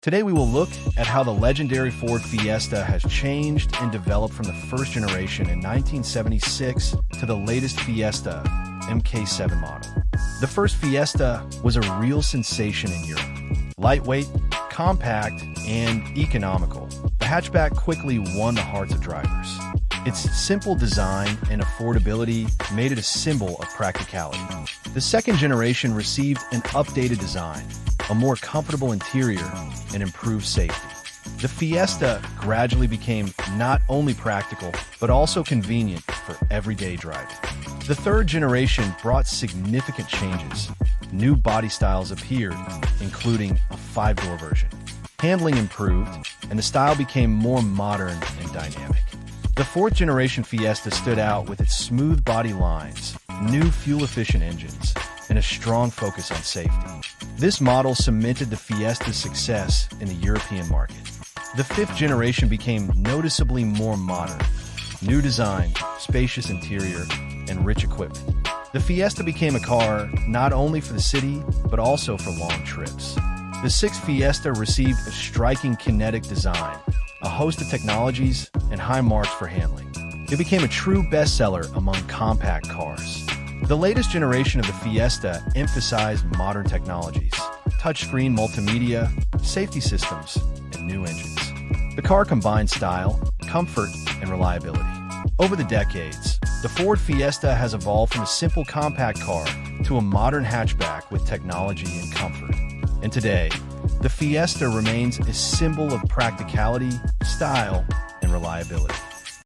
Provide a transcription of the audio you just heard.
Today we will look at how the legendary Ford Fiesta has changed and developed from the first generation in 1976 to the latest Fiesta MkVII model. The first Fiesta was a real sensation in Europe. Lightweight, compact, and economical, the hatchback quickly won the hearts of drivers. Its simple design and affordability made it a symbol of practicality. The second generation received an updated design, a more comfortable interior, and improved safety. The Fiesta gradually became not only practical, but also convenient for everyday driving. The third generation brought significant changes. New body styles appeared, including a 5-door version. Handling improved, and the style became more modern and dynamic. The fourth generation Fiesta stood out with its smooth body lines, new fuel-efficient engines, and a strong focus on safety. This model cemented the Fiesta's success in the European market. The fifth generation became noticeably more modern. New design, spacious interior, and rich equipment. The Fiesta became a car not only for the city, but also for long trips. The sixth Fiesta received a striking kinetic design, a host of technologies, and high marks for handling. It became a true bestseller among compact cars. The latest generation of the Fiesta emphasized modern technologies, touchscreen multimedia, safety systems, and new engines. The car combined style, comfort, and reliability. Over the decades, the Ford Fiesta has evolved from a simple compact car to a modern hatchback with technology and comfort. And today, the Fiesta remains a symbol of practicality, style, and reliability.